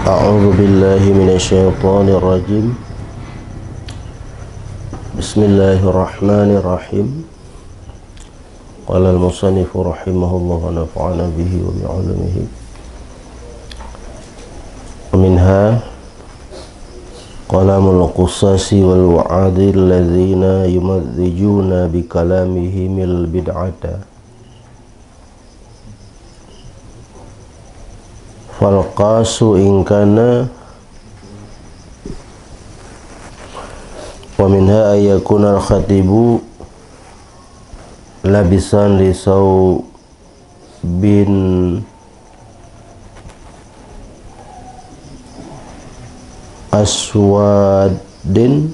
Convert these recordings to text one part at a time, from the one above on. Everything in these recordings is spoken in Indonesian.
A'udzu billahi minasyaitonir rajim. Bismillahirrahmanirrahim. Qala al-musannif rahimahullah wa nafa'ana bihi wa bi'ulumihi. Minha qalamul qusasi wal wa'adi alladzina yumadzijuna bi kalamihimil bid'ata falqasu ingkana wa minha ayyakuna al-khatibu labisan lisaw bin aswadin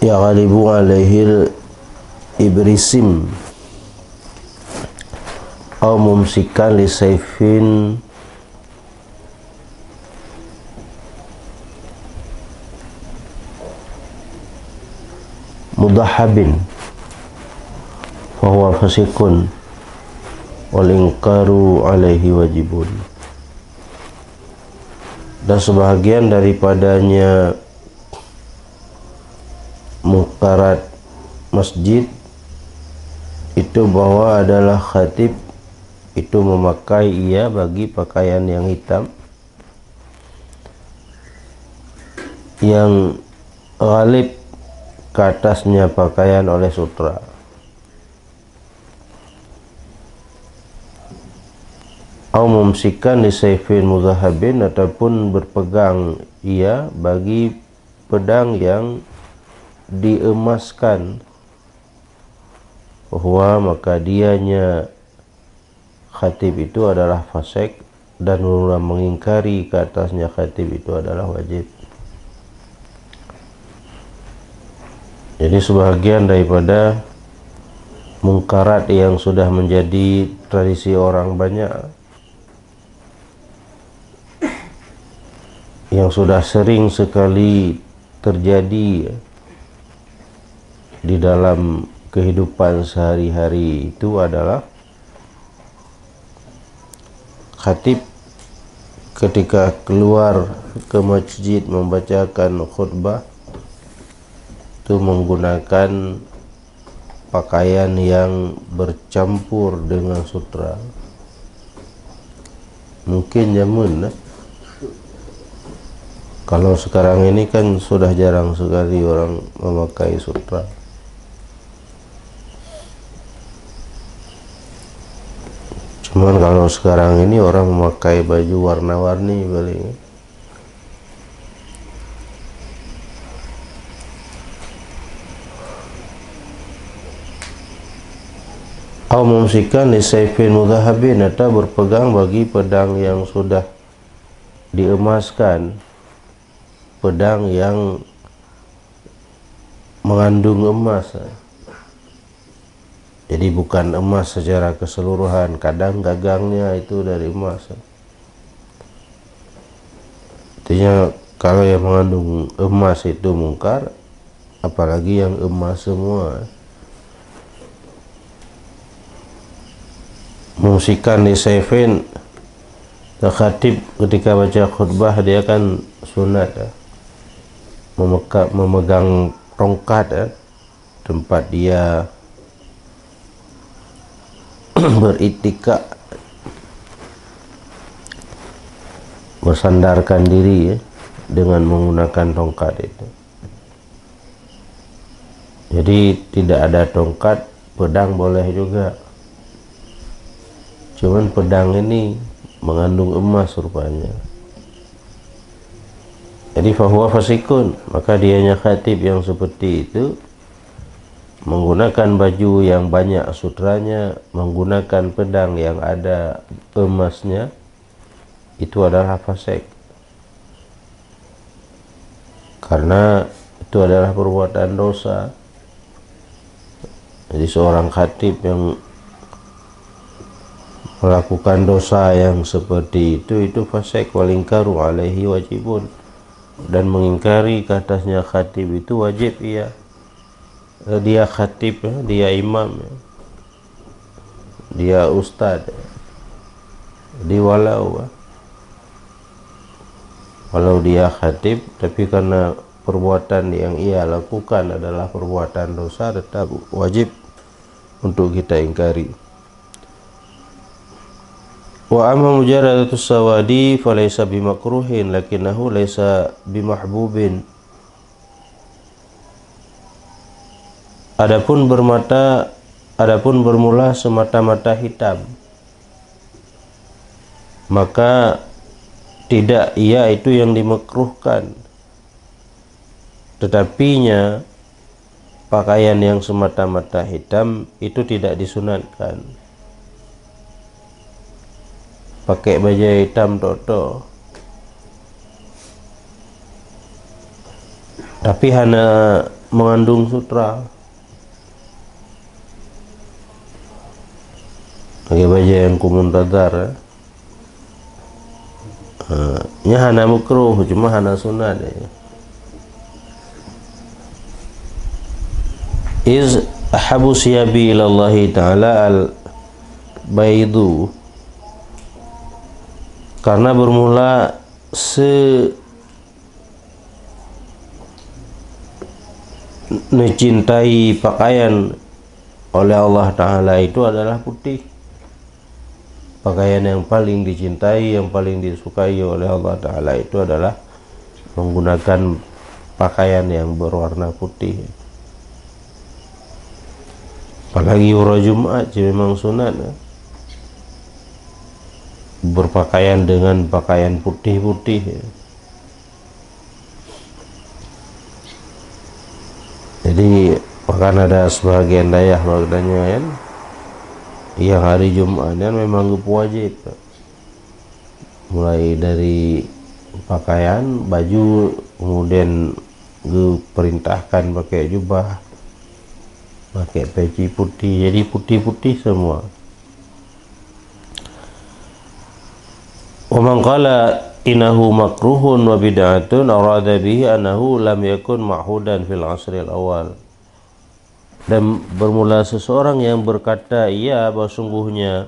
yaghalibu alaihil ibrisim aw mumsikan li sayfin mudahabin fahuwa fasikun wal ingkaru alaihi wajibun. Dan sebahagian daripadanya mungkarat masjid itu bahwa adalah khatib itu memakai ia bagi pakaian yang hitam yang ghalib ke atasnya pakaian oleh sutra, au mumsikan li sayfin muzahabin ataupun berpegang ia bagi pedang yang diemaskan, bahwa maka dianya khatib itu adalah fasik dan mengingkari ke atasnya khatib itu adalah wajib. Jadi sebahagian daripada mungkarat yang sudah menjadi tradisi orang banyak, yang sudah sering sekali terjadi di dalam kehidupan sehari-hari, itu adalah khatib ketika keluar ke masjid membacakan khutbah itu menggunakan pakaian yang bercampur dengan sutra. Mungkin zaman kalau sekarang ini kan sudah jarang sekali orang memakai sutra. Cuman kalau sekarang ini orang memakai baju warna-warni paling. Au mumsikan li sayfin mudhahabin, atau berpegang bagi pedang yang sudah diemaskan, pedang yang mengandung emas. Jadi bukan emas secara keseluruhan, kadang gagangnya itu dari emas. Artinya kalau yang mengandung emas itu mungkar, apalagi yang emas semua. Mumsikan di sayfin, khatib ketika baca khutbah dia kan sunat memegang tongkat tempat dia beritikak, bersandarkan diri dengan menggunakan tongkat itu. Jadi tidak ada tongkat, pedang boleh juga. Cuman pedang ini mengandung emas rupanya. Jadi fahuwa fasikun, maka dianya khatib yang seperti itu menggunakan baju yang banyak sutranya, menggunakan pedang yang ada emasnya, itu adalah fasik. Karena itu adalah perbuatan dosa. Jadi seorang khatib yang melakukan dosa yang seperti itu fasik, wal ingkaru alaihi wajibun, dan mengingkari ke atasnya khatib itu wajib ia. Dia khatib, dia imam, dia ustad, Jadi walau dia khatib, tapi karena perbuatan yang ia lakukan adalah perbuatan dosa, tetap wajib untuk kita ingkari. Wa amma mujaratus sawadi falaysa bimakruhin lakinnahu laysa bimahbubin. Adapun bermula semata-mata hitam, maka tidak ia itu yang dimakruhkan, tetapinya pakaian yang semata-mata hitam itu tidak disunatkan. Pakai baju hitam toto, tapi hanya mengandung sutra. Pakai baju yang kumuntadar, nya hana makruh, cuma hana sunat ya. Iz ahabu siyabi ilallahi ta'ala al-baidu, karena bermula mencintai pakaian oleh Allah Ta'ala itu adalah putih. Pakaian yang paling dicintai, yang paling disukai oleh Allah Ta'ala itu adalah menggunakan pakaian yang berwarna putih. Apalagi hari Jumat memang sunat ya, berpakaian dengan pakaian putih-putih ya. Jadi bahkan ada sebagian daerah maknanya kan, yang hari Jumat memang wajib, mulai dari pakaian, baju, kemudian diperintahkan pakai jubah, pakai peci putih, jadi putih-putih semua. Wa man qala innahu makruhun wa bid'atun arada bihi annahu lam yakun ma'hudan fil asril awal. Dan bermula seseorang yang berkata iya bahwa sungguhnya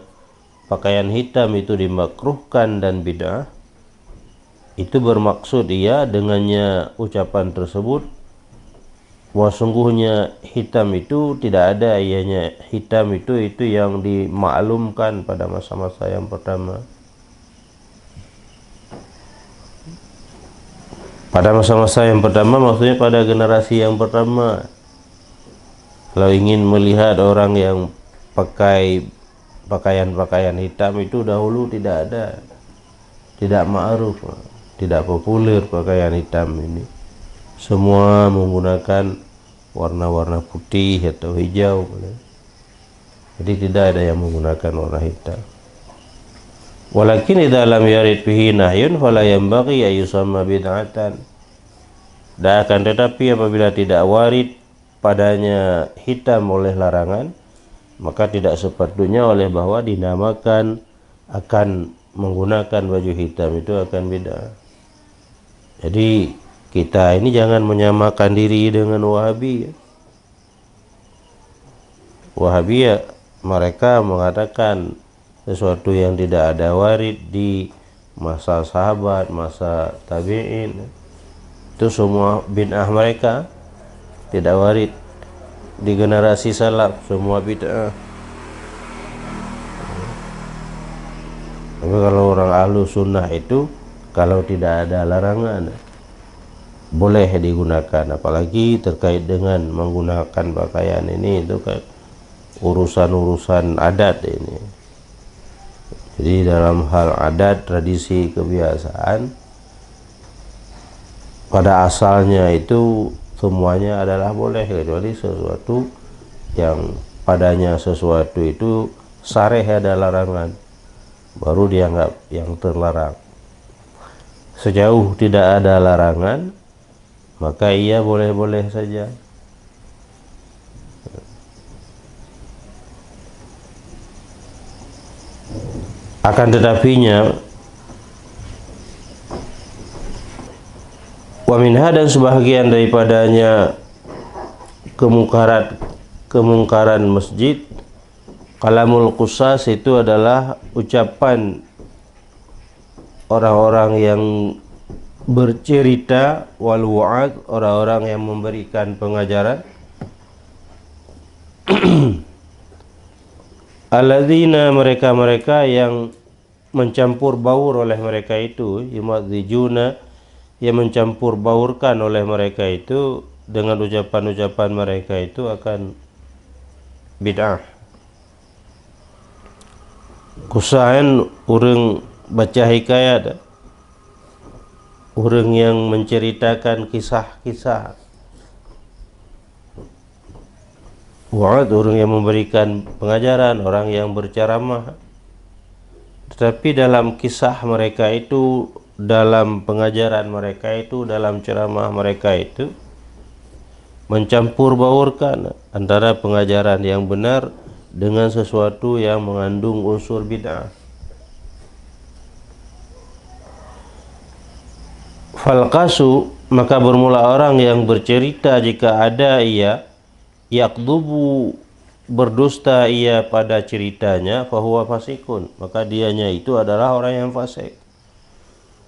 pakaian hitam itu dimakruhkan dan bid'ah, itu bermaksud ia dengannya ucapan tersebut bahwa sungguhnya hitam itu tidak ada, ianya hitam itu yang dimaklumkan pada masa-masa yang pertama. Pada masa-masa yang pertama maksudnya pada generasi yang pertama. Kalau ingin melihat orang yang pakai pakaian-pakaian hitam itu dahulu tidak ada, tidak ma'ruf, tidak populer pakaian hitam ini. Semua menggunakan warna-warna putih atau hijau. Jadi tidak ada yang menggunakan warna hitam. Walakin idza lam yarid fihi nahyun fala yanbaghi ayyusamma bid'atan. Dan akan tetapi apabila tidak warid padanya hitam oleh larangan, maka tidak sepatutnya oleh bahwa dinamakan akan menggunakan baju hitam itu akan bid'ah. Jadi kita ini jangan menyamakan diri dengan Wahabi ya. Wahabi ya, mereka mengatakan sesuatu yang tidak ada warid di masa sahabat, masa tabi'in, itu semua bid'ah mereka, tidak warid di generasi salaf, semua bid'ah. Tapi kalau orang ahlu sunnah itu kalau tidak ada larangan boleh digunakan, apalagi terkait dengan menggunakan pakaian ini, itu kan urusan-urusan adat ini. Jadi dalam hal adat, tradisi, kebiasaan, pada asalnya itu semuanya adalah boleh, kecuali sesuatu yang padanya sesuatu itu sareh ada larangan, baru dianggap yang terlarang. Sejauh tidak ada larangan, maka ia boleh-boleh saja. Akan tetapinya wa minha, dan sebahagian daripadanya kemungkaran masjid, kalamul qusas itu adalah ucapan orang-orang yang bercerita, wal wa'ad, orang-orang yang memberikan pengajaran. Alladzina, mereka-mereka yang mencampur baur oleh mereka itu, yumadzijuna, yang mencampur baurkan oleh mereka itu dengan ucapan-ucapan mereka itu akan bid'ah. Kusahan urang baca hikayat, urang yang menceritakan kisah-kisah, wa'ad, orang yang memberikan pengajaran, orang yang berceramah. Tetapi dalam kisah mereka itu, dalam pengajaran mereka itu, dalam ceramah mereka itu mencampur baurkan antara pengajaran yang benar dengan sesuatu yang mengandung unsur bid'ah. Falqasu, maka bermula orang yang bercerita jika ada ia yakdubu, berdusta ia pada ceritanya, fahuwa fasikun, maka dianya itu adalah orang yang fasik.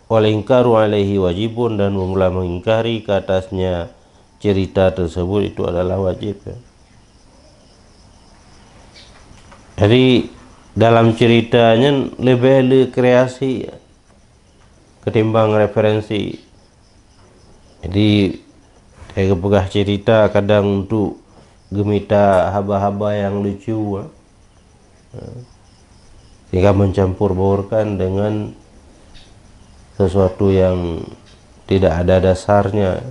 Wal ingkaru alaihi wajibun, dan bermula mengingkari ke atasnya cerita tersebut itu adalah wajib. Jadi dalam ceritanya lebih kreasi ketimbang referensi. Jadi saya pegah cerita kadang untuk gemita haba-haba yang lucu, sehingga mencampur baurkan dengan sesuatu yang tidak ada dasarnya.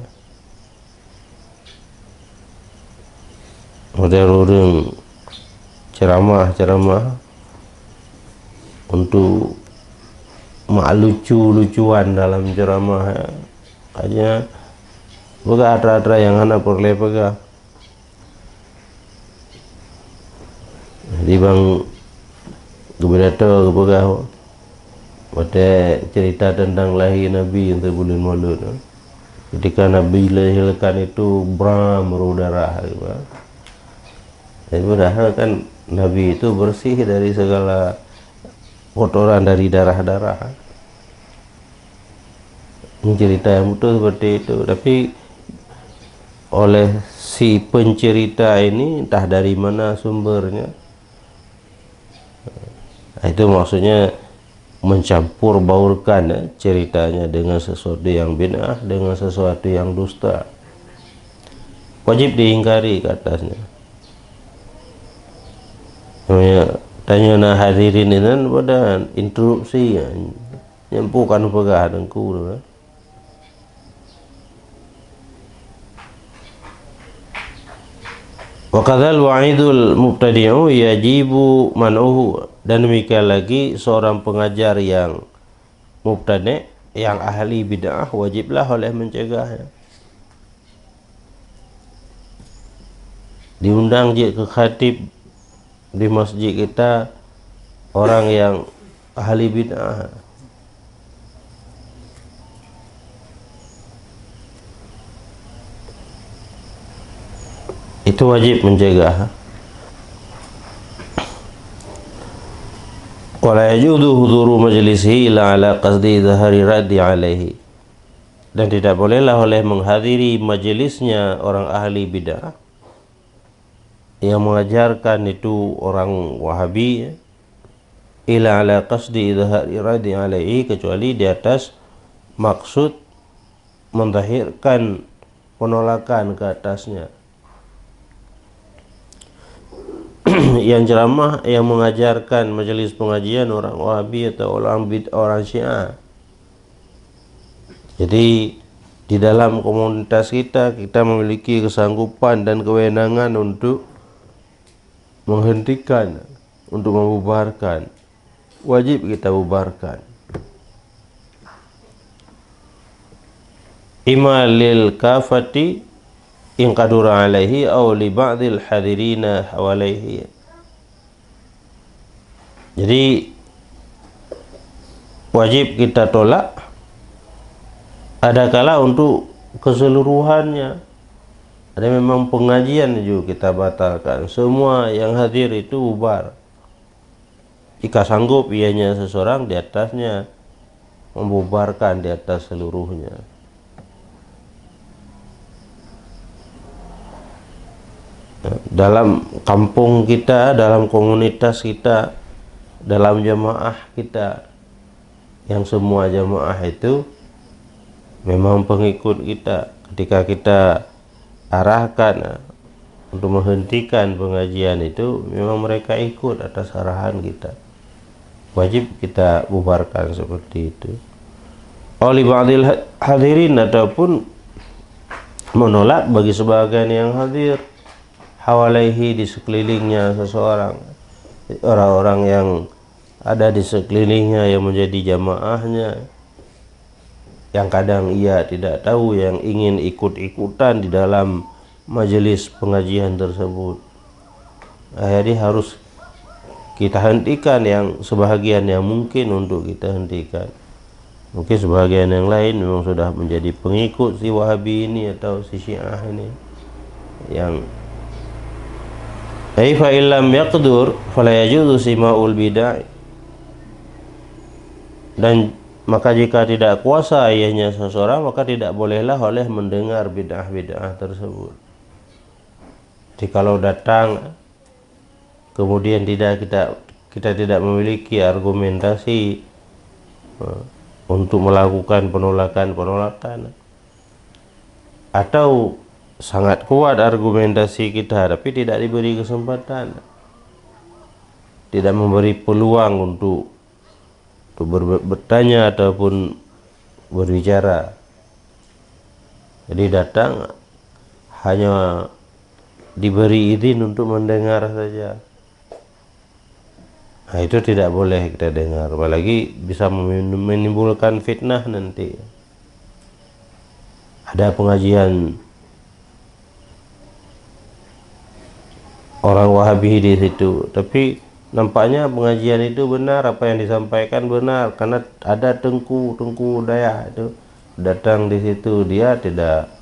Model ceramah untuk mak lucu-lucuan dalam ceramah, hanya bukan ada yang anak perlu pegang. Jadi bang kebedato kepegang pada cerita tentang lahir Nabi untuk bulan Maulud. Ketika Nabi dilahirkan itu bram berdarah. Jadi padahal kan Nabi itu bersih dari segala kotoran dari darah-darah. Ini cerita yang betul seperti itu. Tapi oleh si pencerita ini entah dari mana sumbernya, itu maksudnya mencampur baurkan ceritanya dengan sesuatu yang bid'ah, dengan sesuatu yang dusta. Wajib diingkari ke atasnya. Tanya na hadirin ini pada interupsi ya, nyempukan pegah dengku. Wa kadzal wa'idul mubtadi'u yajibu man'uhu, dan demikian lagi seorang pengajar yang mubtadi', yang ahli bid'ah, wajiblah oleh mencegahnya. Diundang je ke khatib di masjid kita orang yang ahli bid'ah, itu wajib mencegah. Wala yajuzu huduru majlisihi illa ala qasdi dhahari raddi alaihi, dan tidak bolehlah oleh menghadiri majelisnya orang ahli bid'ah yang mengajarkan itu orang Wahabi, ila ala qasdi idhari raddi alaihi, kecuali di atas maksud mendahirkan penolakan ke atasnya. Yang ceramah yang mengajarkan majelis pengajian orang Wahabi atau orang Syiah. Jadi di dalam komunitas kita memiliki kesanggupan dan kewenangan untuk menghentikan, untuk membubarkan. Wajib kita bubarkan. Ima lil kafati in qadura alaihi aw li ba'dil hadirina hawalaihi. Jadi wajib kita tolak, adakala untuk keseluruhannya. Ada memang pengajian juga kita batalkan, semua yang hadir itu bubar. Jika sanggup ianya seseorang, di atasnya membubarkan di atas seluruhnya. Dalam kampung kita, dalam komunitas kita, dalam jamaah kita, yang semua jamaah itu memang pengikut kita. Ketika kita arahkan untuk menghentikan pengajian itu, memang mereka ikut atas arahan kita. Wajib kita bubarkan seperti itu. Oleh ba'dil hadirin, ataupun menolak bagi sebagian yang hadir, hawalaihi, di sekelilingnya seseorang, orang-orang yang ada di sekelilingnya yang menjadi jamaahnya, yang kadang ia tidak tahu, yang ingin ikut-ikutan di dalam majelis pengajian tersebut. Jadi harus kita hentikan yang sebahagian yang mungkin untuk kita hentikan. Mungkin sebahagian yang lain memang sudah menjadi pengikut si Wahabi ini atau si Syiah ini, yang fa illam yaqdur fala yajuzu sima'ul bid'ah. Dan maka jika tidak kuasa ayahnya seseorang, maka tidak bolehlah oleh mendengar bid'ah-bid'ah tersebut. Jadi kalau datang kemudian kita tidak memiliki argumentasi untuk melakukan penolakan, atau sangat kuat argumentasi kita tapi tidak diberi kesempatan, tidak memberi peluang untuk bertanya ataupun berbicara, jadi datang hanya diberi izin untuk mendengar saja. Nah, itu tidak boleh kita dengar, apalagi bisa menimbulkan fitnah nanti. Ada pengajian orang Wahabi di situ, tapi nampaknya pengajian itu benar, apa yang disampaikan benar, karena ada tengku daya itu datang di situ, dia tidak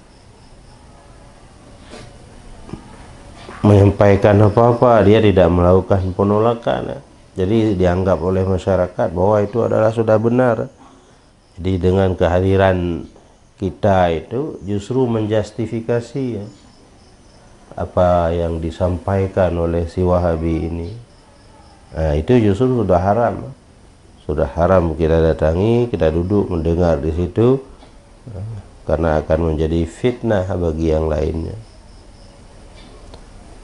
menyampaikan apa-apa, dia tidak melakukan penolakan, jadi dianggap oleh masyarakat bahwa itu adalah sudah benar. Jadi dengan kehadiran kita itu justru menjustifikasi ya, apa yang disampaikan oleh si Wahabi ini. Nah, itu justru sudah haram kita datangi, kita duduk mendengar di situ, karena akan menjadi fitnah bagi yang lainnya.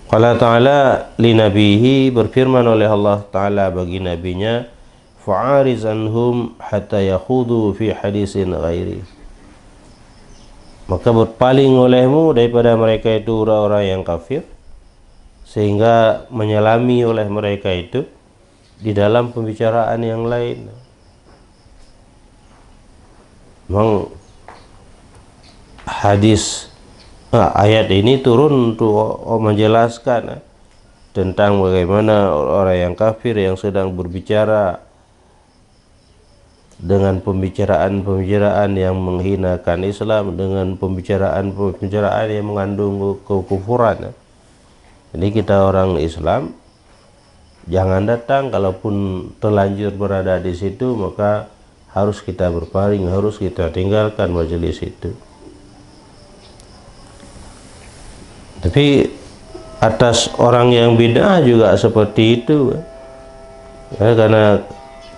Qala ta'ala li nabihi, berfirman oleh Allah Ta'ala bagi nabinya, fa'ariz anhum hatta yakhudu fi hadisin ghairi. Maka berpaling olehmu daripada mereka itu orang-orang yang kafir, sehingga menyelami oleh mereka itu di dalam pembicaraan yang lain. Memang ayat ini turun untuk menjelaskan tentang bagaimana orang yang kafir yang sedang berbicara dengan pembicaraan yang menghinakan Islam, dengan pembicaraan yang mengandung kekufuran. Jadi kita orang Islam jangan datang, kalaupun terlanjur berada di situ maka harus kita berpaling, harus kita tinggalkan majelis itu. Tapi atas orang yang bid'ah juga seperti itu ya, karena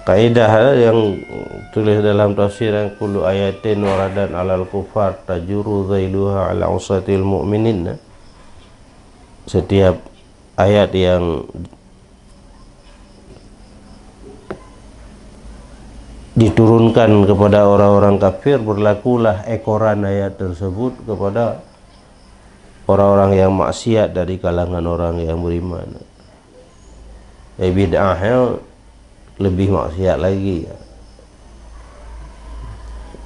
kaidah yang tulis dalam tafsir yang kullu ayatin waradan alal kufar tajuru zailuha ala usatil mu'minin. Setiap ayat yang diturunkan kepada orang-orang kafir, berlakulah ekoran ayat tersebut kepada orang-orang yang maksiat dari kalangan orang yang beriman. Bid'ahnya lebih maksiat lagi ya.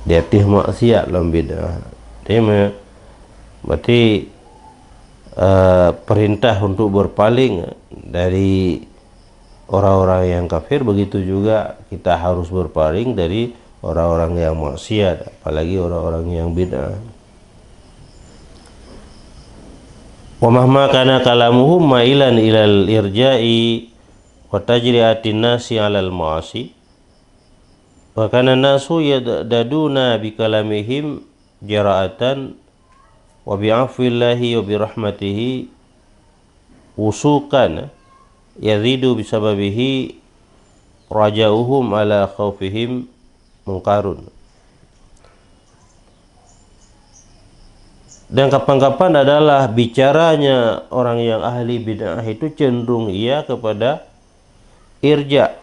Dia maksiat dalam bid'ah. Berarti perintah untuk berpaling dari orang-orang yang kafir, begitu juga kita harus berpaling dari orang-orang yang maksiat, apalagi orang-orang yang bid'ah. Wa mahma kana kalamuhum mailan ilal irja'i wa tajri'atin nasi 'alal ma'asi. Wa kana nasu yadaduna bi kalamihim jara'atan wa bi'afillahi wa birahmatihi wusukan yazidu bisababihi raja'uhum ala khawfihim mungkarun. Dan kapan-kapan adalah bicaranya orang yang ahli bid'ah itu cenderung ia kepada irja.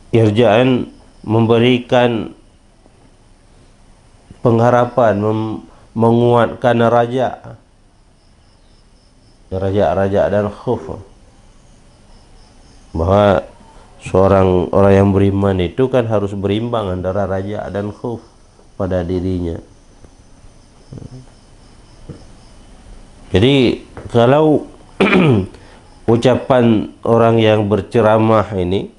Irja'an memberikan pengharapan, menguatkan raja dan khauf, bahwa seorang orang yang beriman itu kan harus berimbang antara raja dan khauf pada dirinya. Jadi kalau ucapan orang yang berceramah ini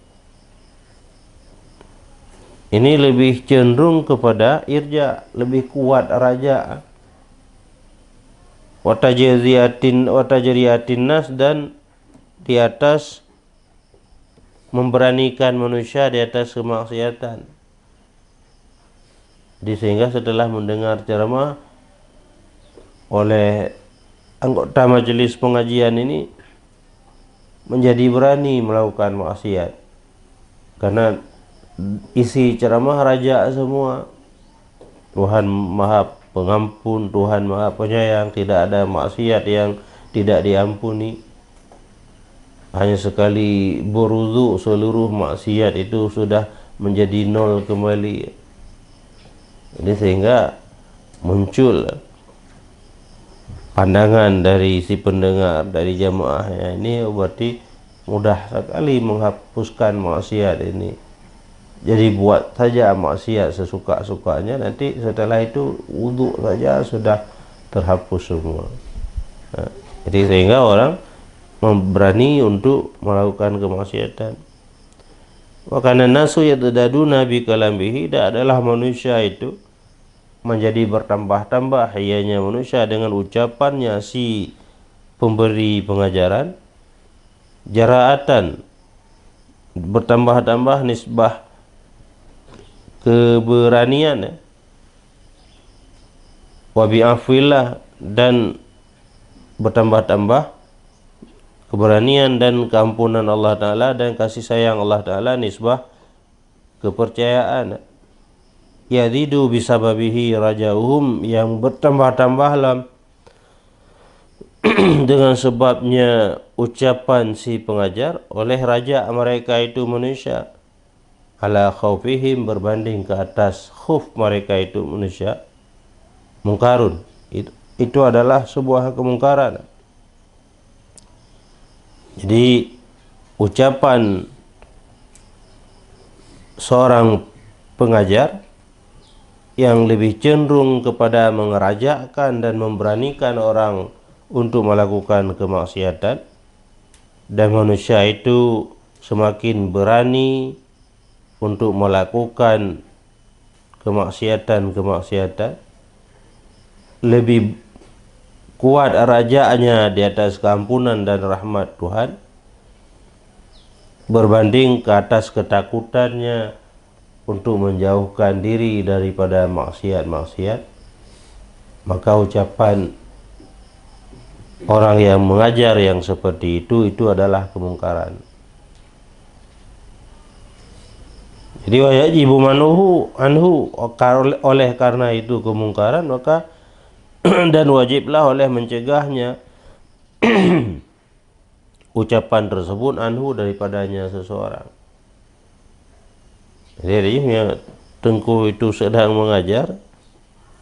lebih cenderung kepada irja, lebih kuat raja. Wa tajriyatin nas, dan di atas memberanikan manusia di atas kemaksiatan. Jadi sehingga setelah mendengar ceramah oleh anggota majelis pengajian ini menjadi berani melakukan maksiat, karena isi ceramah raja semua. Tuhan Maha Pengampun, Tuhan Maha Penyayang, tidak ada maksiat yang tidak diampuni. Hanya sekali berwudu seluruh maksiat itu sudah menjadi nol kembali. Jadi sehingga muncul pandangan dari si pendengar, dari jamaahnya ini berarti mudah sekali menghapuskan maksiat ini. Jadi buat saja maksiat sesuka-sukanya, nanti setelah itu wudu saja sudah terhapus semua. Nah, jadi sehingga orang berani untuk melakukan kemaksiatan. Wa kana nasu yatadaduna bi kalamihi, adalah manusia itu menjadi bertambah-tambah ianya manusia dengan ucapannya si pemberi pengajaran, jara'atan, bertambah-tambah nisbah keberanian, wa bi'afillah, dan bertambah-tambah keberanian dan keampunan Allah Ta'ala dan kasih sayang Allah Ta'ala, nisbah kepercayaan. Yazidu bisababihi rajauhum, yang bertambah-tambahlah dengan sebabnya ucapan si pengajar oleh raja mereka itu manusia, ala khaufihim, berbanding ke atas khauf mereka itu manusia, mungkarun, itu adalah sebuah kemungkaran. Jadi ucapan seorang pengajar yang lebih cenderung kepada mengerajakan dan memberanikan orang untuk melakukan kemaksiatan, dan manusia itu semakin berani untuk melakukan kemaksiatan, lebih kuat rajaannya di atas keampunan dan rahmat Tuhan, berbanding ke atas ketakutannya untuk menjauhkan diri daripada maksiat-maksiat. Maka ucapan orang yang mengajar yang seperti itu adalah kemungkaran. Jadi wajibu manuhu anhu, oleh karena itu kemungkaran, maka dan wajiblah oleh mencegahnya ucapan tersebut anhu, daripadanya seseorang. Jadi Tengku itu sedang mengajar,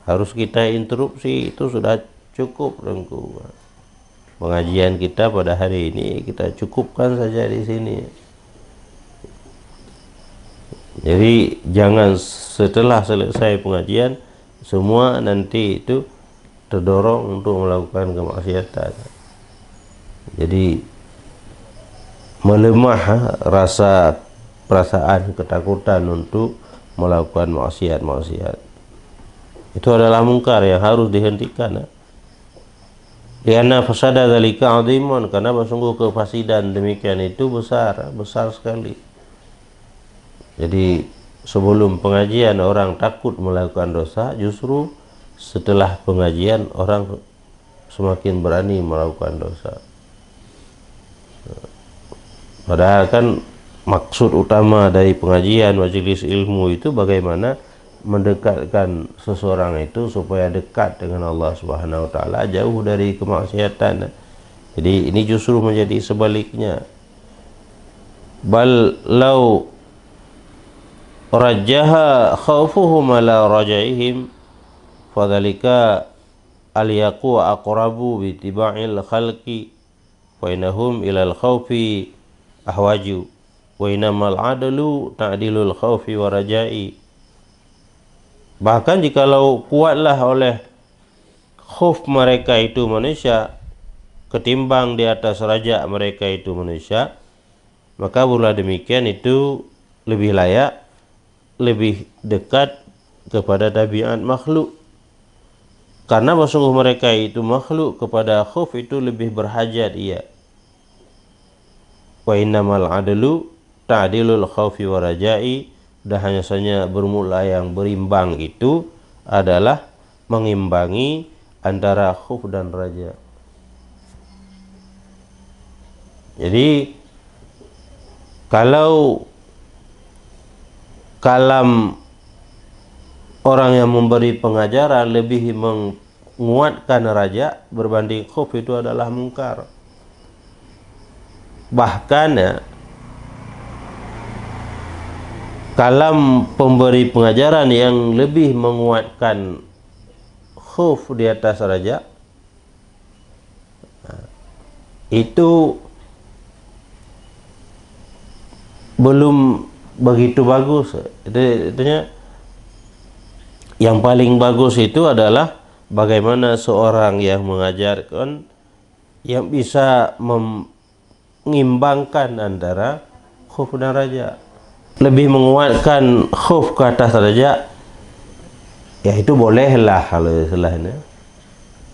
harus kita interupsi, itu sudah cukup Tengku. Pengajian kita pada hari ini kita cukupkan saja di sini. Jadi jangan setelah selesai pengajian semua nanti itu terdorong untuk melakukan kemaksiatan. Jadi melemah rasa perasaan ketakutan untuk melakukan maksiat-maksiat. Itu adalah mungkar yang harus dihentikan. Lianna fasada dzalika 'azimun, karena sungguh kefasidan demikian itu besar sekali. Jadi sebelum pengajian orang takut melakukan dosa, justru setelah pengajian orang semakin berani melakukan dosa. Padahal kan maksud utama dari pengajian majelis ilmu itu bagaimana mendekatkan seseorang itu supaya dekat dengan Allah Subhanahu wa taala, jauh dari kemaksiatan. Jadi ini justru menjadi sebaliknya. Bal law rajaha khaufuhum ala rajaihim fadzalika al-yaqu aqrabu bi tiba'il khalqi wa innahum ilal khaufi ahwaju wa innamal adalu ta'dilul khaufi wa rajai. Bahkan jikalau kuatlah oleh khauf mereka itu manusia ketimbang di atas raja mereka itu manusia, maka pula demikian itu lebih layak, lebih dekat kepada tabiat makhluk. Karena sungguh mereka itu makhluk, kepada khauf itu lebih berhajat ia. Wa innamal adlu ta'dilul khaufi wa rajai, dan hanya saja bermula yang berimbang itu adalah mengimbangi antara khauf dan raja. Jadi kalau kalam orang yang memberi pengajaran lebih menguatkan raja berbanding khauf, itu adalah mungkar. Bahkan kalam pemberi pengajaran yang lebih menguatkan khauf di atas raja, itu belum begitu bagus. Itunya yang paling bagus itu adalah bagaimana seorang yang mengajarkan yang bisa mengimbangkan antara khauf dan raja. Lebih menguatkan khauf ke atas raja, ya itu bolehlah kalau istilahnya.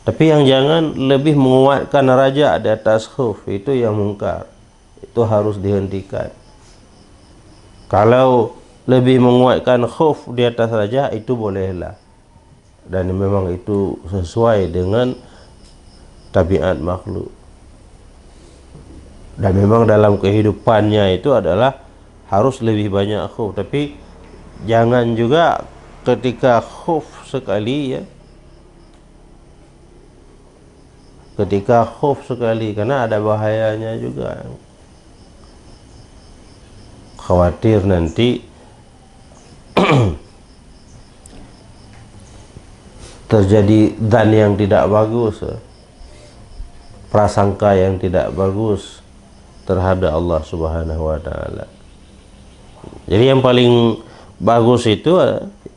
Tapi yang jangan lebih menguatkan raja di atas khauf, itu yang mungkar. Itu harus dihentikan. Kalau lebih menguatkan khauf di atas raja, itu bolehlah. Dan memang itu sesuai dengan tabiat makhluk. Dan memang dalam kehidupannya itu adalah harus lebih banyak khauf. Tapi jangan juga ketika khauf sekali, ya, ketika khauf sekali, karena ada bahayanya juga. Khawatir nanti terjadi dan yang tidak bagus, prasangka yang tidak bagus terhadap Allah Subhanahu wa taala. Jadi yang paling bagus itu,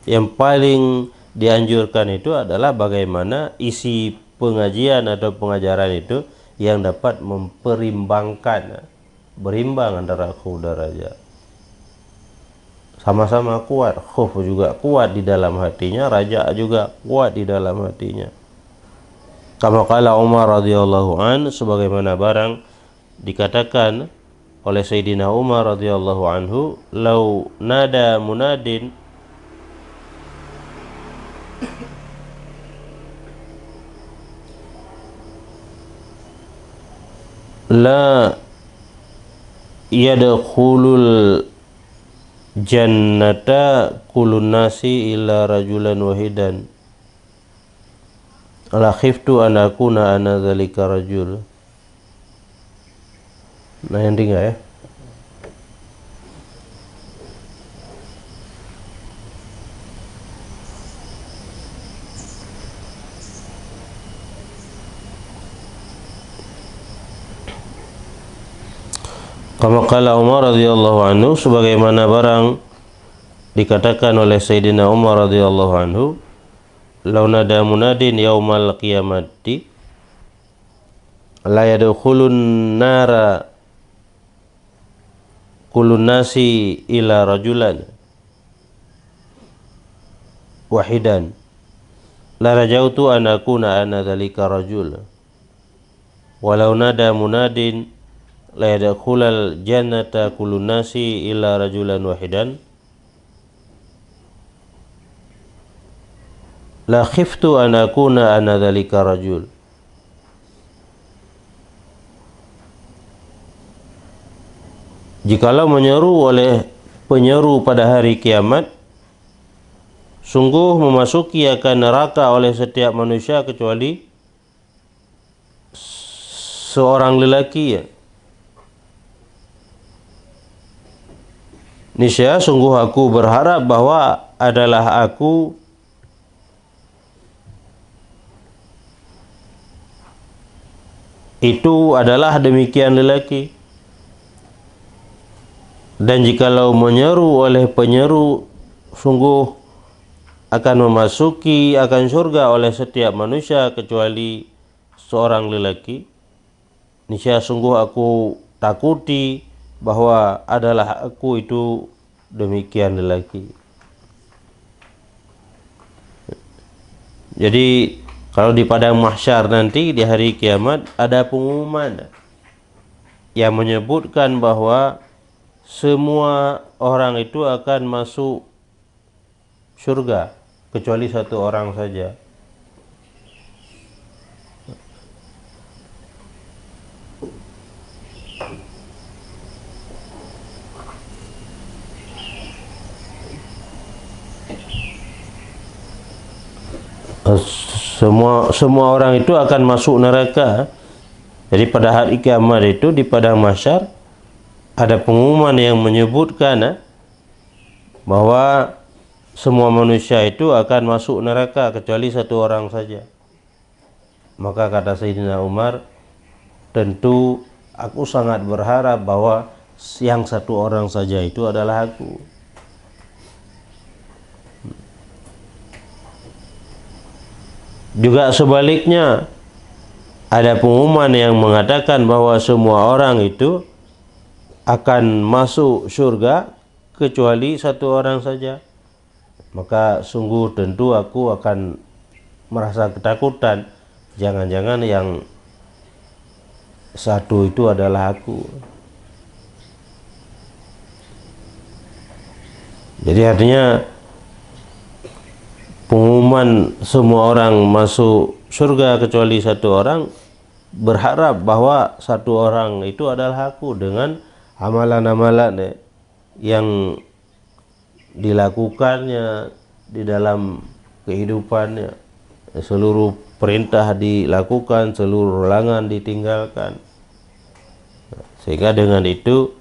yang paling dianjurkan itu adalah bagaimana isi pengajian atau pengajaran itu yang dapat memperimbangkan, berimbang antara khauf dan raja. Sama-sama kuat, khauf juga kuat di dalam hatinya, raja juga kuat di dalam hatinya. Kama qala Umar radhiyallahu an, sebagaimana barang dikatakan oleh Sayyidina Umar radhiyallahu anhu, lau nada munadin la yadkhulul jannata kulun nasi illa rajulan wahidan la khiftu an akuna ana dzalika rajul. Nah, yang tinggal ya. Kama qala Umar radhiyallahu anhu, sebagaimana barang dikatakan oleh Sayyidina Umar radhiyallahu anhu, law nada munadin yaumal qiyamati la yadkhulun nara kulun nasi ila rajulan wahidan la rajautu an akuna ana dzalika rajul. walau nada munadin la yadkhulal jannata kullun nasi illa rajulan wahidan la khiftu an akuna ana dzalika rajul. Jikalau menyeru oleh penyeru pada hari kiamat, sungguh memasuki akan neraka oleh setiap manusia kecuali seorang lelaki, ya. Niscaya sungguh aku berharap bahwa adalah aku itu adalah demikian lelaki. Dan jikalau menyeru oleh penyeru, sungguh akan memasuki akan surga oleh setiap manusia kecuali seorang lelaki. Niscaya sungguh aku takuti bahwa adalah aku itu demikian lelaki. Jadi kalau di padang mahsyar nanti di hari kiamat ada pengumuman yang menyebutkan bahwa semua orang itu akan masuk surga kecuali satu orang saja. Semua orang itu akan masuk neraka. Jadi pada hari kiamat itu di padang mahsyar ada pengumuman yang menyebutkan bahwa semua manusia itu akan masuk neraka kecuali satu orang saja. Maka kata Sayyidina Umar, tentu aku sangat berharap bahwa yang satu orang saja itu adalah aku. Juga sebaliknya ada pengumuman yang mengatakan bahwa semua orang itu akan masuk surga kecuali satu orang saja. Maka sungguh tentu aku akan merasa ketakutan, jangan-jangan yang satu itu adalah aku. Jadi artinya pengumuman semua orang masuk surga kecuali satu orang, berharap bahwa satu orang itu adalah aku dengan amalan-amalan yang dilakukannya di dalam kehidupannya. Seluruh perintah dilakukan, seluruh larangan ditinggalkan. Sehingga dengan itu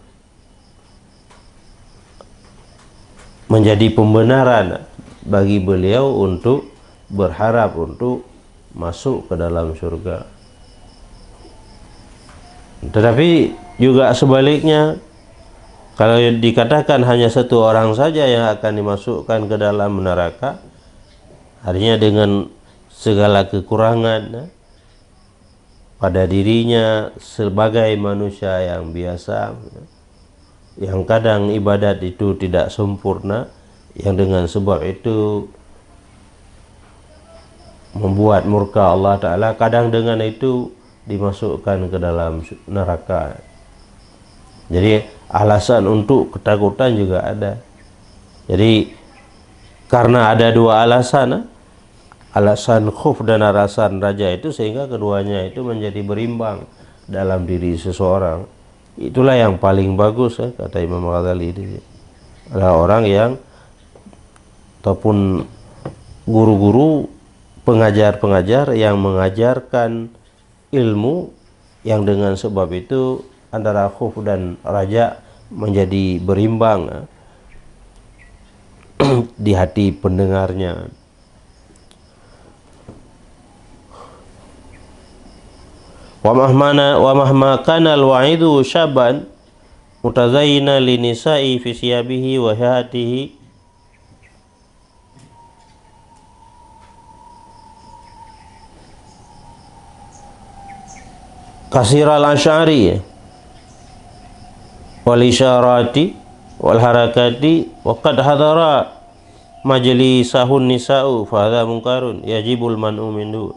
menjadi pembenaran bagi beliau untuk berharap untuk masuk ke dalam surga. Tetapi juga sebaliknya, kalau dikatakan hanya satu orang saja yang akan dimasukkan ke dalam neraka, artinya dengan segala kekurangan pada dirinya sebagai manusia yang biasa, yang kadang ibadat itu tidak sempurna, yang dengan sebab itu membuat murka Allah Ta'ala, kadang dengan itu dimasukkan ke dalam neraka. Jadi alasan untuk ketakutan juga ada. Jadi karena ada dua alasan, alasan khuf dan alasan raja itu, sehingga keduanya itu menjadi berimbang dalam diri seseorang. Itulah yang paling bagus, kata Imam Ghazali ini adalah orang yang ataupun guru-guru, pengajar-pengajar yang mengajarkan ilmu yang dengan sebab itu antara khuf dan raja menjadi berimbang di hati pendengarnya. Wa mahma kana al-wa'idu syaban mutazayyina li nisa'i fi siyabihi wa hayatihi kasir al-asy'ari wal isyarati wal harakati wa qad hadara majlisahun nisa'u fa hadha munkarun yajibul man'u minhu.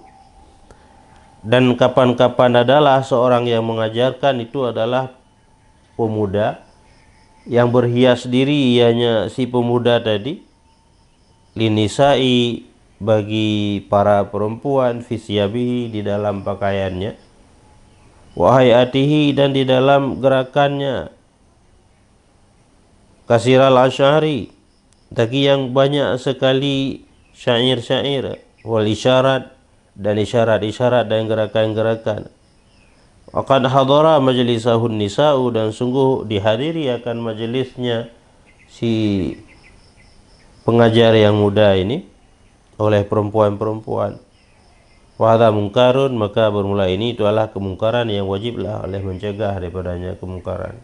Dan kapan-kapan adalah seorang yang mengajarkan itu adalah pemuda yang berhias diri, ianya si pemuda tadi, linisai, bagi para perempuan, fisyabihi, di dalam pakaiannya, wahayatihi, dan di dalam gerakannya, kasiral asyari, bagi yang banyak sekali syair-syair, wal isyarat, dan isyarat-isyarat dan gerakan-gerakan. Aqad hadara majlisahun nisa'u, dan sungguh dihadiri akan majelisnya si pengajar yang muda ini oleh perempuan-perempuan. Wa hadza munkarun, maka bermula ini itu adalah kemungkaran yang wajiblah oleh mencegah daripadanya kemungkaran.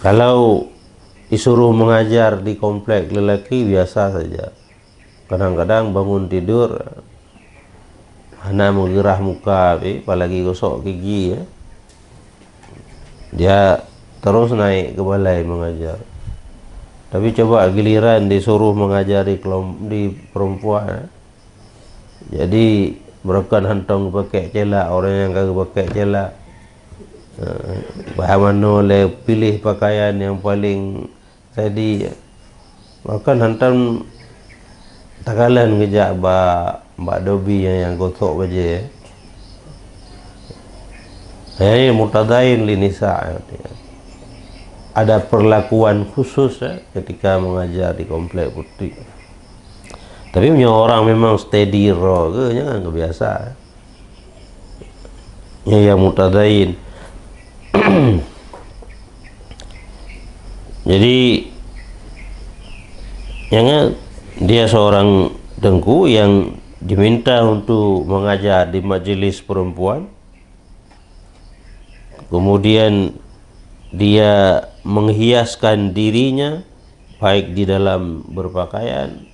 Kalau disuruh mengajar di komplek lelaki biasa saja. Kadang-kadang bangun tidur hana menggerah muka, apalagi gosok gigi, ya. Dia terus naik ke balai mengajar. Tapi coba giliran disuruh mengajari di perempuan, jadi mereka hantong pakai celak, orang yang kagak pakai celak, bagaimana oleh pilih pakaian yang paling tadi, maka hantam takalan ngejak Mbak Dobi yang gosok baje. Ini mutadain linisa, ada perlakuan khusus ketika mengajar di komplek putih. Tapi punya orang memang steady raw ke, jangan kebiasa. Yang mutadain. Jadi yang dia seorang tengku yang diminta untuk mengajar di majelis perempuan, kemudian dia menghiaskan dirinya baik di dalam berpakaian,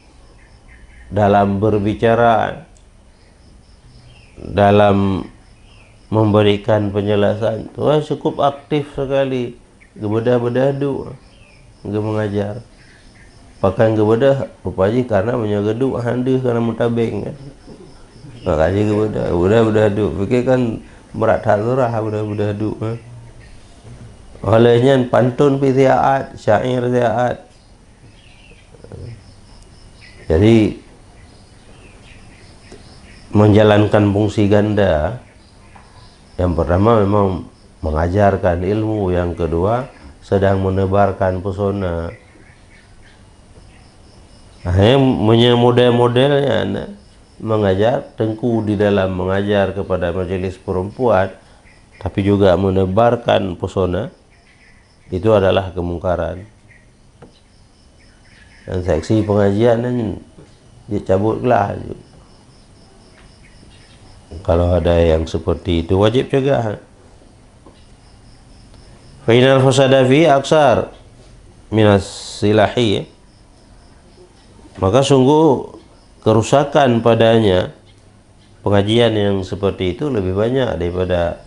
dalam berbicara, dalam memberikan penjelasan. Wah, cukup aktif sekali, gebedah-bedadu mengajar. Pakai gebedah rupanya karena menyageduk hande karena mutabeng, kan. Makanya gebedah fikir kan berat hazrah bedadu. Olehnya pantun piziaat, syair ziaat. Jadi menjalankan fungsi ganda. Yang pertama memang mengajarkan ilmu, yang kedua sedang menebarkan pesona. Akhirnya model-modelnya mengajar, tengku di dalam mengajar kepada majelis perempuan, tapi juga menebarkan pesona, itu adalah kemungkaran. Dan seksi pengajian dicabutlah. Kalau ada yang seperti itu wajib cegah. Fainal fasada fi aksar minas silahi, maka sungguh kerusakan padanya pengajian yang seperti itu lebih banyak daripada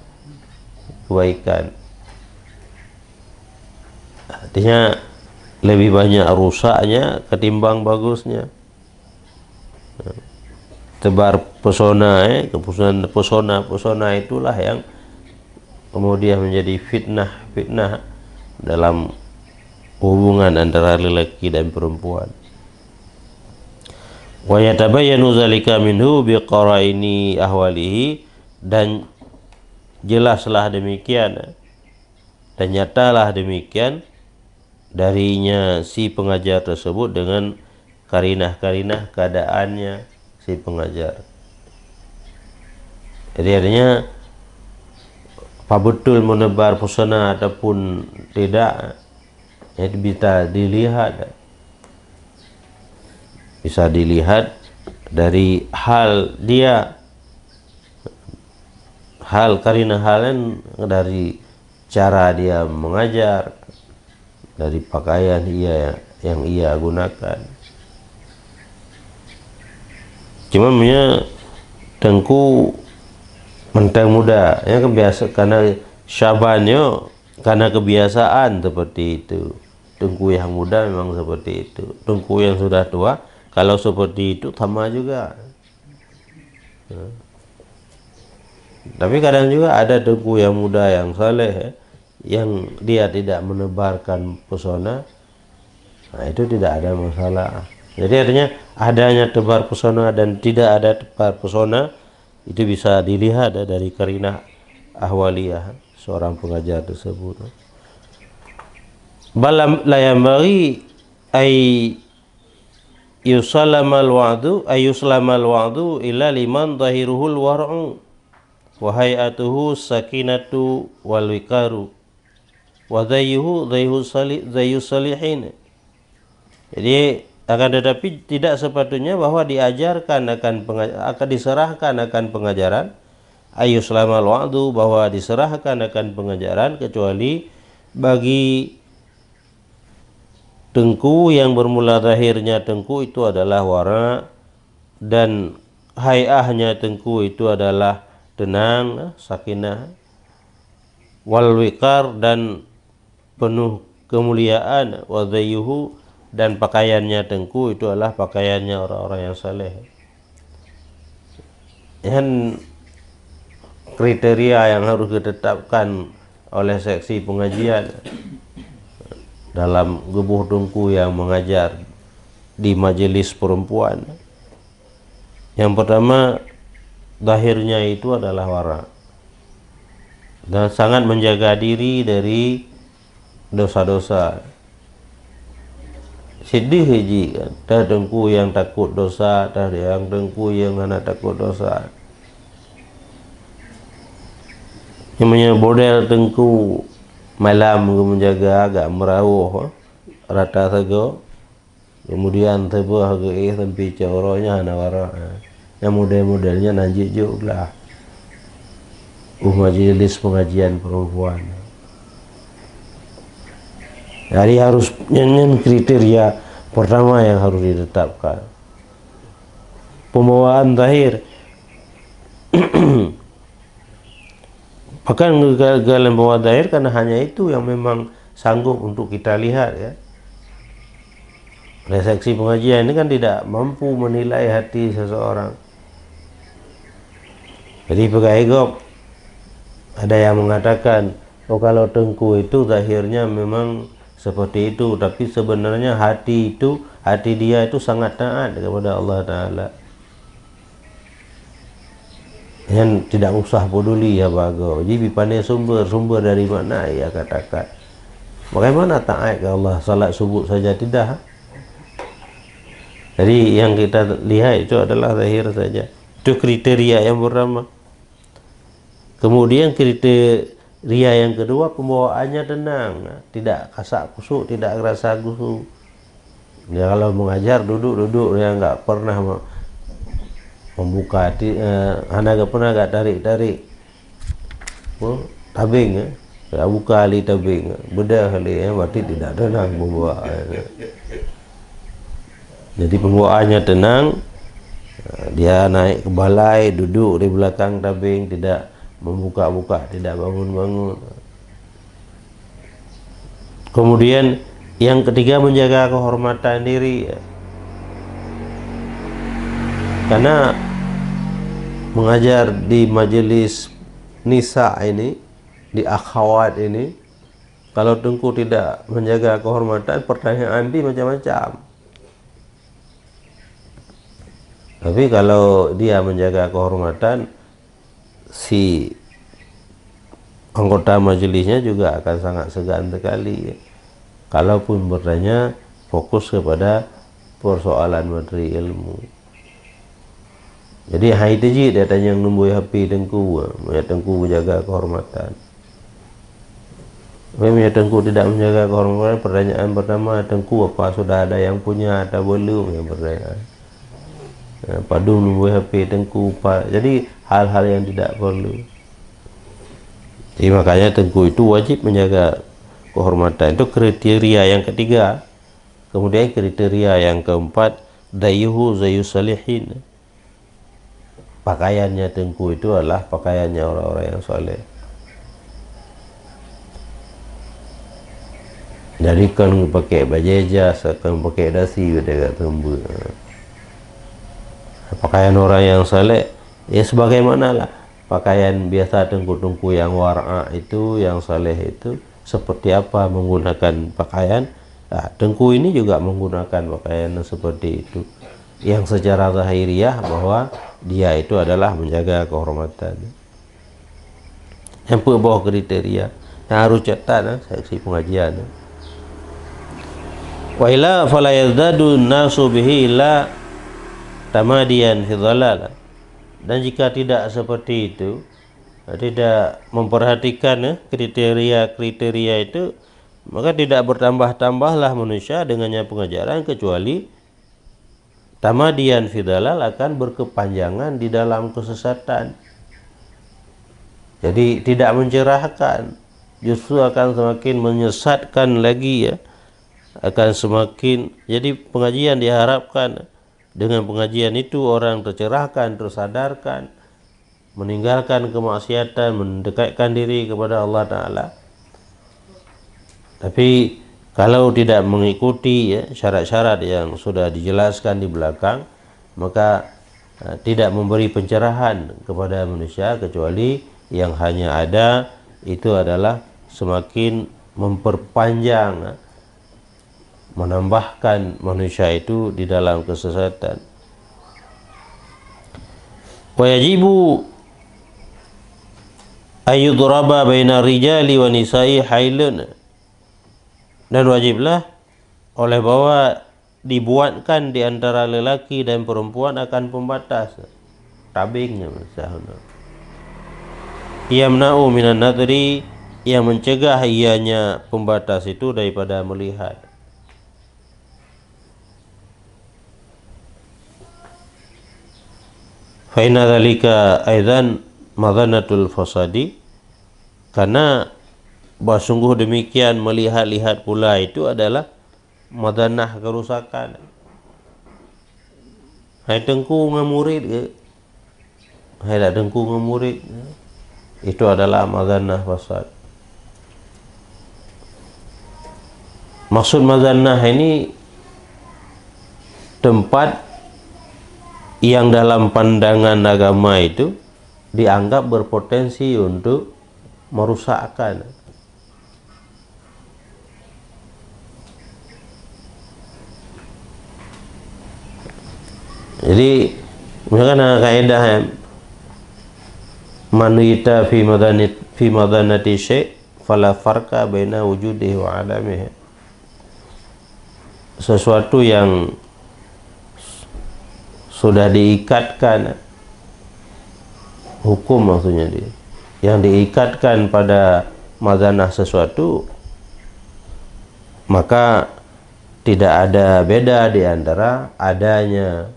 kebaikan. Artinya lebih banyak rusaknya ketimbang bagusnya. Tebar pesona, pesona itulah yang kemudian menjadi fitnah dalam hubungan antara lelaki dan perempuan. Wa yatabayyanu dzalika minhu biqaraini ahwalihi, dan jelaslah demikian dan nyatalah demikian darinya si pengajar tersebut dengan karinah-karinah keadaannya si pengajar. Jadi artinya apa betul menebar pesona ataupun tidak, itu bisa dilihat dari hal dia, hal karinah halen, dari cara dia mengajar, dari pakaian yang ia gunakan. Cuma punya tengku mentang muda, ya kebiasa karena syabannya, karena kebiasaan seperti itu. Tengku yang muda memang seperti itu. Tengku yang sudah tua kalau seperti itu sama juga. Tapi kadang juga ada tengku yang muda yang saleh yang dia tidak menebarkan pesona, nah itu tidak ada masalah. Jadi artinya adanya tebar pesona dan tidak ada tebar pesona itu bisa dilihat dari karinah ahwaliyah seorang pengajar tersebut. Balam la yambaghi ay yusallamal wa'du illa liman dhahiruhul war'u wa hay'atuhu sakinatu wal wikaru wa dhayyuhu salihin. Jadi akan tetapi tidak sepatutnya bahwa diajarkan akan diserahkan akan pengajaran ayuslamal wa'du, bahwa diserahkan akan pengajaran kecuali bagi tengku yang bermula zahirnya tengku itu adalah wara dan hayahnya tengku itu adalah tenang, sakinah, wal wikar dan penuh kemuliaan, wa dhayyuhu dan pakaiannya tengku itu adalah pakaiannya orang-orang yang saleh. Dan kriteria yang harus ditetapkan oleh seksi pengajian dalam gebuh tengku yang mengajar di majelis perempuan. Yang pertama, zahirnya itu adalah wara dan sangat menjaga diri dari dosa-dosa. Sedih hiji kan, dah tengku yang takut dosa, dah yang tengku yang anak takut dosa. Namanya model tengku malam menjaga agak merawuh rata sago, kemudian tebuh agak sampai coronya nawara. Yang model-modelnya nanti juga majelis pengajian perempuan. Jadi harus nyanyian kriteria pertama yang harus ditetapkan. Pembawaan zahir. Bahkan kegagalan pembawaan zahir karena hanya itu yang memang sanggup untuk kita lihat ya. Seksi pengajian ini kan tidak mampu menilai hati seseorang. Jadi pegaigop ada yang mengatakan, oh kalau tengku itu zahirnya memang seperti itu, tapi sebenarnya hati dia itu sangat taat kepada Allah Ta'ala. Yang tidak usah peduli ya bago. Jadi pandai sumber dari mana ya katakan. Bagaimana taat ke Allah? Salat subuh saja tidak. Jadi yang kita lihat itu adalah zahir saja. Itu kriteria yang pertama. Kemudian kriteria yang kedua, pembawaannya tenang, tidak kasak kusuk, tidak rasa kusuk. Dia kalau mengajar duduk, dia nggak pernah membuka hati, anak pernah nggak tarik tabing ya, nggak buka ali tabing, beda kali ya, berarti tidak tenang pembawaannya. Jadi pembawaannya tenang, dia naik ke balai, duduk di belakang tabing, tidak membuka-buka, tidak bangun-bangun. Kemudian yang ketiga, menjaga kehormatan diri ya. Karena mengajar di majelis nisa ini, di akhwat ini, kalau tengku tidak menjaga kehormatan, pertanyaan di macam-macam. Tapi kalau dia menjaga kehormatan, si anggota majelisnya juga akan sangat segan sekali. Kalaupun bertanya, fokus kepada persoalan materi ilmu. Jadi hai teji dia tanya yang nombor HP tengku, tengku menjaga kehormatan. Memang tengku tidak menjaga kehormatan, pertanyaan pertama, tengku apa sudah ada yang punya atau belum, yang pertanyaan. Padu nombor HP tengku, jadi hal-hal yang tidak perlu. Jadi makanya tengku itu wajib menjaga kehormatan. Itu kriteria yang ketiga. Kemudian kriteria yang keempat, dhayyuhu salihin. Pakaiannya tengku itu adalah pakaiannya orang-orang yang soleh. Jadi kan pakai baju jas, kan pakai dasi, dia kata pakaian orang yang saleh Ya sebagaimana lah pakaian biasa tengku-tengku yang war'a itu, yang saleh itu, seperti apa menggunakan pakaian. Nah, tengku ini juga menggunakan pakaian seperti itu, yang secara zahiriyah bahwa dia itu adalah menjaga kehormatan. Yang bawah kriteria yang harus cetak seksi pengajian. Wa ila fala yazdadu nasu bihi illa tamadiyan fi dhalal. Dan jika tidak seperti itu, tidak memperhatikan kriteria-kriteria itu, maka tidak bertambah-tambahlah manusia dengannya pengajaran, kecuali tamadiyan fi dhalal, akan berkepanjangan di dalam kesesatan. Jadi tidak mencerahkan, justru akan semakin menyesatkan lagi, ya. Akan semakin, jadi pengajian diharapkan dengan pengajian itu orang tercerahkan, tersadarkan, meninggalkan kemaksiatan, mendekatkan diri kepada Allah Ta'ala. Tapi kalau tidak mengikuti, ya, syarat-syarat yang sudah dijelaskan di belakang, maka tidak memberi pencerahan kepada manusia, kecuali yang hanya ada itu adalah semakin memperpanjang, menambahkan manusia itu di dalam kesesatan. Wa yajibu ayyudraba baina rijali wa nisa'i hailun, dan wajiblah oleh bahwa dibuatkan di antara lelaki dan perempuan akan pembatas, tabingnya misalnya. Yamna'u minan nadri, yang mencegah ianya pembatas itu daripada melihat. Fa inna dzalika aidan madhanatul fasadi, karena bahwa sungguh demikian melihat-lihat pula itu adalah madhanah kerusakan. Hai tengku ngemurid ke, hai tak tengku ngemurid, itu adalah madhanah fasad. Maksud madhanah ini tempat yang dalam pandangan agama itu dianggap berpotensi untuk merusakkan. Jadi misalkan kaidah manuita fi madanati syai' fala farqa baina wujudihi wa adamihi. Sesuatu yang sudah diikatkan, hukum maksudnya dia, yang diikatkan pada madanah sesuatu, maka tidak ada beda di antara adanya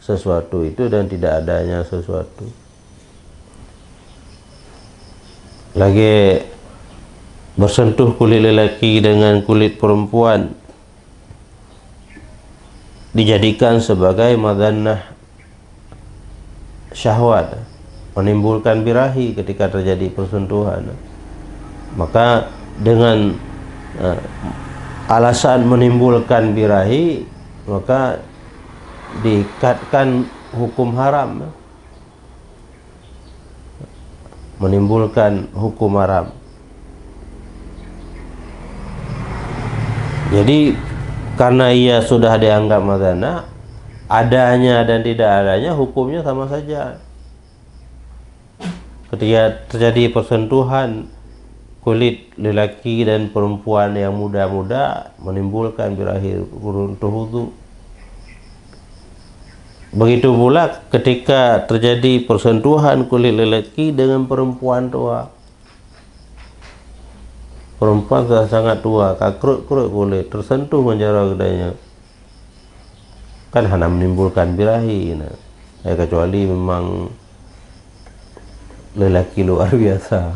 sesuatu itu dan tidak adanya sesuatu. Lagi bersentuh kulit lelaki dengan kulit perempuan dijadikan sebagai madhanah syahwat, menimbulkan birahi ketika terjadi persentuhan. Maka dengan alasan menimbulkan birahi, maka diikatkan hukum haram, menimbulkan hukum haram. Jadi karena ia sudah dianggap madhanah, adanya dan tidak adanya hukumnya sama saja. Ketika terjadi persentuhan kulit lelaki dan perempuan yang muda-muda, menimbulkan birahi runtuh wudu. Begitu pula ketika terjadi persentuhan kulit lelaki dengan perempuan tua. Perempuan sudah sangat tua, kakrut-krut kulit, tersentuh menjara gedanya, kan hanya menimbulkan birahi. Kecuali memang lelaki luar biasa,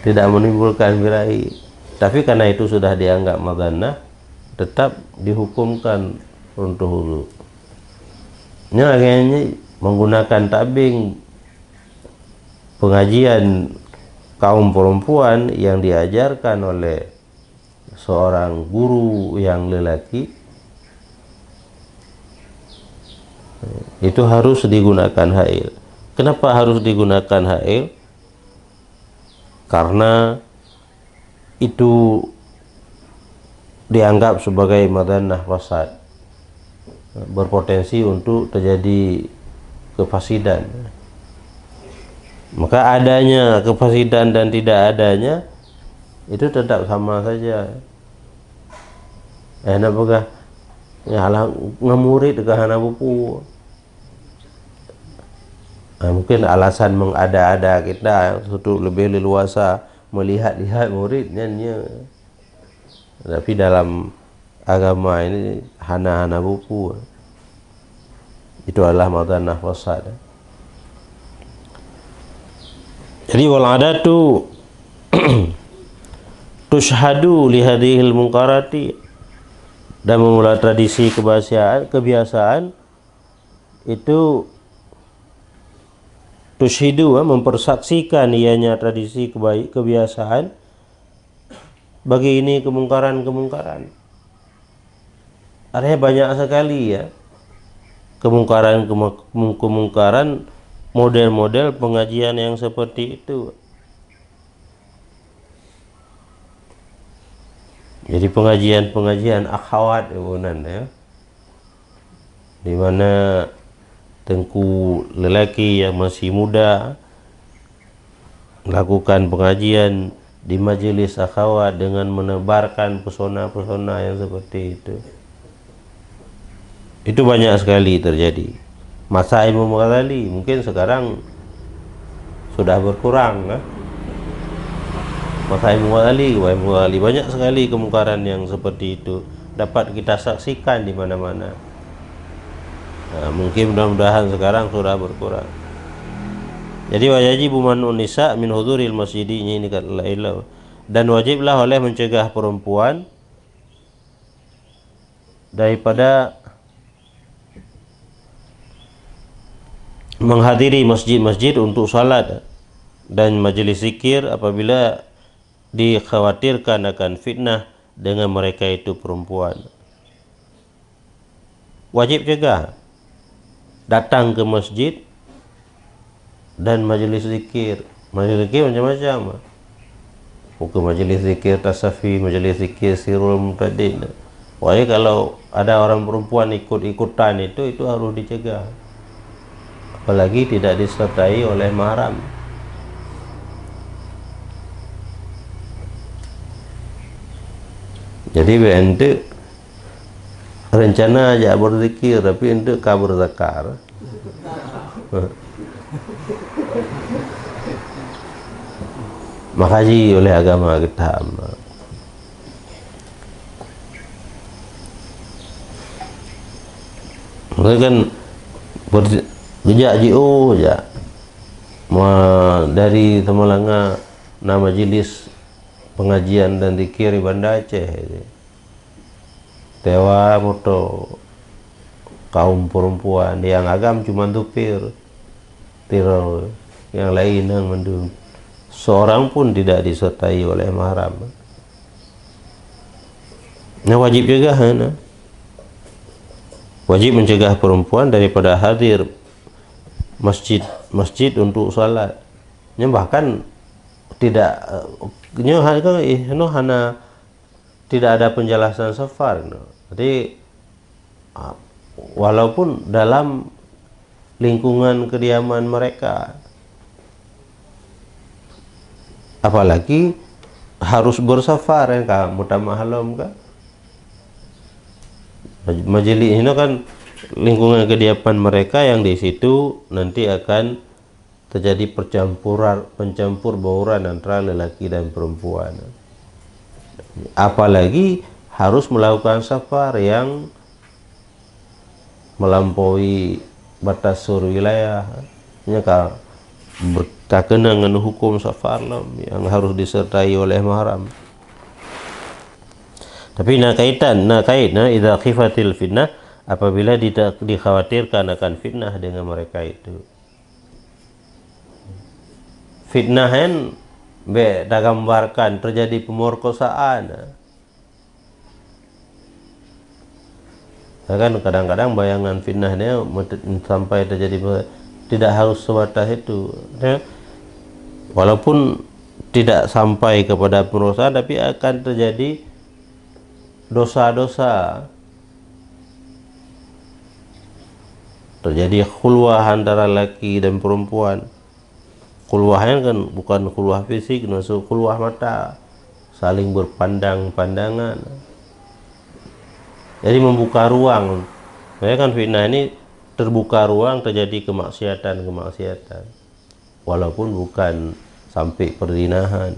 tidak menimbulkan birahi. Tapi karena itu sudah dianggap madhanah, tetap dihukumkan runtuh wudu. Ini akhirnya menggunakan tabing pengajian kaum perempuan yang diajarkan oleh seorang guru yang lelaki, itu harus digunakan hail. Kenapa harus digunakan hail? Karena itu dianggap sebagai madannah fasad, berpotensi untuk terjadi kefasidan. Maka adanya kefasidan dan tidak adanya itu tetap sama saja. Enak begah ngalah ngemurid ke hana buku. Mungkin alasan mengada-ada kita untuk lebih leluasa melihat-lihat muridnya. Tapi dalam agama ini hana-hana buku itu adalah madannah fasad. Jadi wal adatu tushhadu li hadhil munkarati, dan memulai tradisi kebiasaan itu tushhidu, mempersaksikan ianya tradisi kebiasaan bagi ini kemungkaran. Artinya banyak sekali ya kemungkaran model-model pengajian yang seperti itu. Jadi pengajian akhwat ya, di mana tengku lelaki yang masih muda melakukan pengajian di majelis akhwat dengan menebarkan pesona-pesona yang seperti itu. Itu banyak sekali terjadi. Masa Imam Ghazali mungkin sekarang sudah berkurang ya. Masa Imam Ghazali banyak sekali kemungkaran yang seperti itu dapat kita saksikan di mana-mana. Nah, mungkin mudah-mudahan sekarang sudah berkurang. Jadi wajib man'un nisa min huduril masjidi, ini kata ilah, dan wajiblah oleh mencegah perempuan daripada menghadiri masjid-masjid untuk salat dan majelis zikir apabila dikhawatirkan akan fitnah dengan mereka itu perempuan. Wajib cegah datang ke masjid dan majelis zikir. Majelis zikir macam-macam. Bukan majelis zikir tasafi, majelis zikir sirul mutadin. Wahai kalau ada orang perempuan ikut-ikutan itu harus dicegah. Apalagi tidak disertai oleh mahram. Jadi ente rencana aja berzikir tapi ente kabur zakar. Makaji oleh agama kita. Mereka kan berjejak jiu aja. Dari Temalanga nama majelis pengajian dan zikir di Banda Aceh. Tewa moto kaum perempuan yang agam cuma tupir tirau, yang lain yang mendung. Seorang pun tidak disertai oleh mahram. Nah, wajib juga wajib mencegah perempuan daripada hadir masjid untuk salat. Bahkan tidak hana tidak ada penjelasan safar. Jadi walaupun dalam lingkungan kediaman mereka, apalagi harus bersafar kan, mutamahalom kan. Majelis ini kan lingkungan kediaman mereka yang di situ nanti akan terjadi pencampur bauran antara lelaki dan perempuan. Apalagi harus melakukan safar yang melampaui batas wilayah, berkaitan dengan hukum safar yang harus disertai oleh mahram. Tapi idza khifatil fitnah, apabila dikhawatirkan akan fitnah dengan mereka itu. Fitnah kan digambarkan terjadi pemerkosaan. Ya kan kadang-kadang bayangan fitnahnya sampai terjadi, tidak harus sebatas itu ya. Walaupun tidak sampai kepada perusahaan, tapi akan terjadi dosa-dosa, terjadi khulwah antara laki dan perempuan. Khulwahnya kan bukan khulwah fisik, maksud khulwah mata, saling berpandang-pandangan. Jadi membuka ruang. Ya kan fitnah ini terbuka ruang terjadi kemaksiatan walaupun bukan sampai perzinahan.